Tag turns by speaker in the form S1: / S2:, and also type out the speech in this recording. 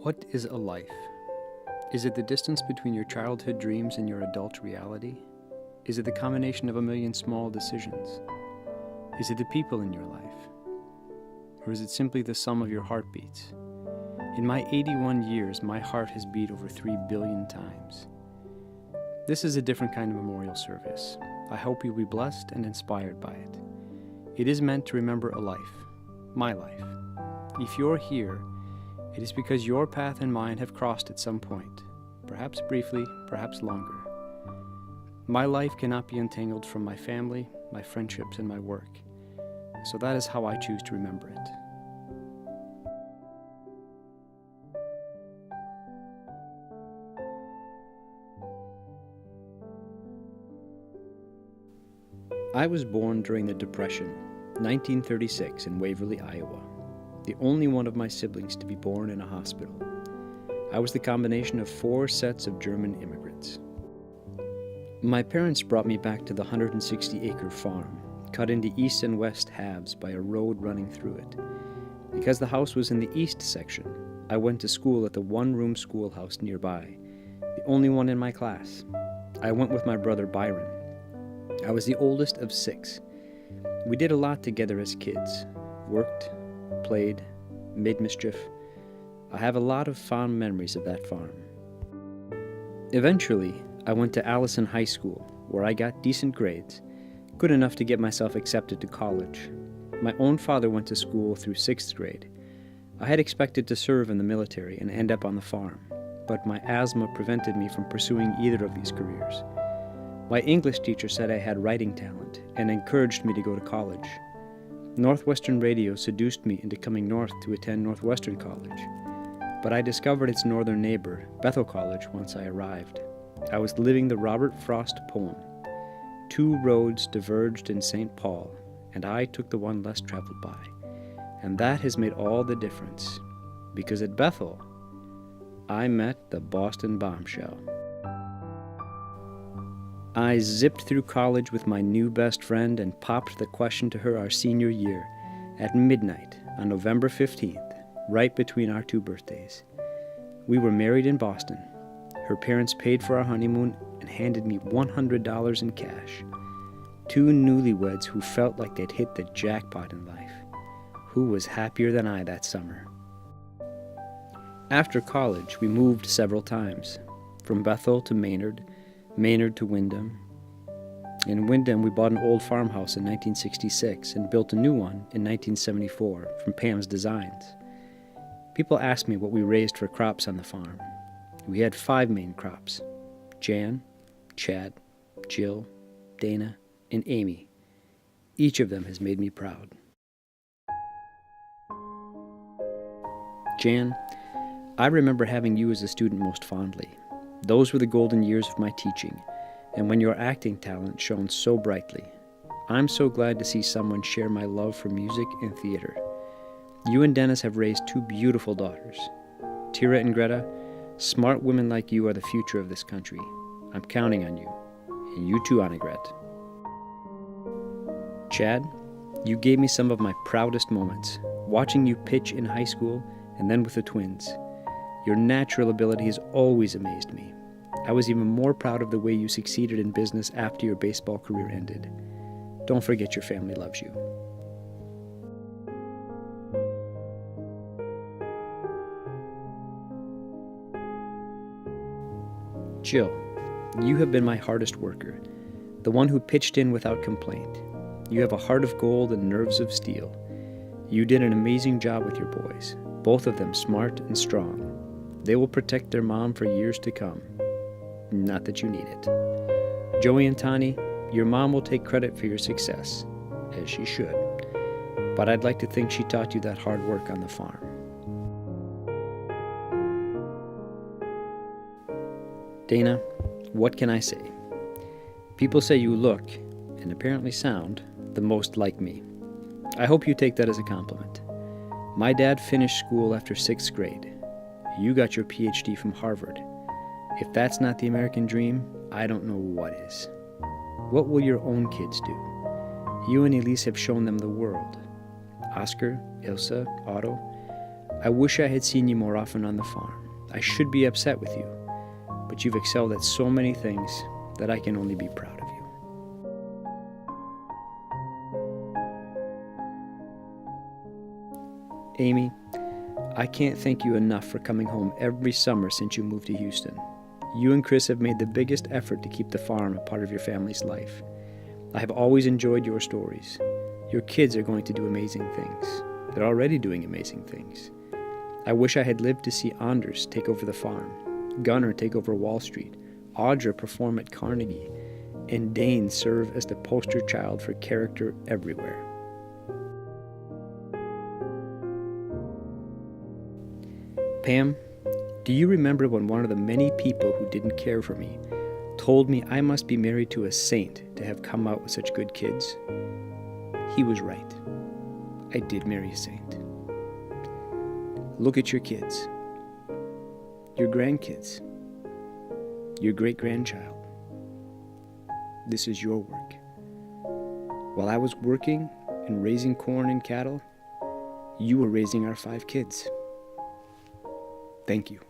S1: What is a life? Is it the distance between your childhood dreams and your adult reality? Is it the combination of a million small decisions? Is it the people in your life? Or is it simply the sum of your heartbeats? In my 81 years, my heart has beat over 3 billion times. This is a different kind of memorial service. I hope you'll be blessed and inspired by it. It is meant to remember a life, my life. If you're here, it is because your path and mine have crossed at some point, perhaps briefly, perhaps longer. My life cannot be untangled from my family, my friendships, and my work, so that is how I choose to remember it. I was born during the Depression, 1936, in Waverly, Iowa, the only one of my siblings to be born in a hospital. I was the combination of 4 sets of German immigrants. My parents brought me back to the 160-acre farm, cut into east and west halves by a road running through it. Because the house was in the east section, I went to school at the one-room schoolhouse nearby, the only one in my class. I went with my brother Byron. I was the oldest of 6. We did a lot together as kids, worked, played, made mischief. I have a lot of fond memories of that farm. Eventually, I went to Allison High School, where I got decent grades, good enough to get myself accepted to college. My own father went to school through 6th grade. I had expected to serve in the military and end up on the farm, but my asthma prevented me from pursuing either of these careers. My English teacher said I had writing talent and encouraged me to go to college. Northwestern Radio seduced me into coming north to attend Northwestern College, but I discovered its northern neighbor, Bethel College, once I arrived. I was living the Robert Frost poem. 2 roads diverged in St. Paul, and I took the one less traveled by. And that has made all the difference, because at Bethel, I met the Boston bombshell. I zipped through college with my new best friend and popped the question to her our senior year at midnight on November 15th, right between our 2 birthdays. We were married in Boston. Her parents paid for our honeymoon and handed me $100 in cash. 2 newlyweds who felt like they'd hit the jackpot in life. Who was happier than I that summer? After college, we moved several times, from Bethel to Maynard to Windham. In Windham, we bought an old farmhouse in 1966 and built a new one in 1974 from Pam's Designs. People asked me what we raised for crops on the farm. We had 5 main crops: Jan, Chad, Jill, Dana, and Amy. Each of them has made me proud. Jan, I remember having you as a student most fondly. Those were the golden years of my teaching, and when your acting talent shone so brightly. I'm so glad to see someone share my love for music and theater. You and Dennis have raised 2 beautiful daughters. Tira and Greta, smart women like you are the future of this country. I'm counting on you, and you too, Annegret. Chad, you gave me some of my proudest moments, watching you pitch in high school and then with the twins. Your natural ability has always amazed me. I was even more proud of the way you succeeded in business after your baseball career ended. Don't forget your family loves you. Jill, you have been my hardest worker, the one who pitched in without complaint. You have a heart of gold and nerves of steel. You did an amazing job with your boys, both of them smart and strong. They will protect their mom for years to come. Not that you need it. Joey and Tani, your mom will take credit for your success, as she should. But I'd like to think she taught you that hard work on the farm. Dana, what can I say? People say you look, and apparently sound, the most like me. I hope you take that as a compliment. My dad finished school after 6th grade. You got your PhD from Harvard. If that's not the American dream, I don't know what is. What will your own kids do? You and Elise have shown them the world. Oscar, Ilsa, Otto, I wish I had seen you more often on the farm. I should be upset with you, but you've excelled at so many things that I can only be proud of you. Amy, I can't thank you enough for coming home every summer since you moved to Houston. You and Chris have made the biggest effort to keep the farm a part of your family's life. I have always enjoyed your stories. Your kids are going to do amazing things. They're already doing amazing things. I wish I had lived to see Anders take over the farm, Gunnar take over Wall Street, Audra perform at Carnegie, and Dane serve as the poster child for character everywhere. Pam, do you remember when one of the many people who didn't care for me told me I must be married to a saint to have come out with such good kids? He was right. I did marry a saint. Look at your kids, your grandkids, your great-grandchild. This is your work. While I was working and raising corn and cattle, you were raising our 5 kids. Thank you.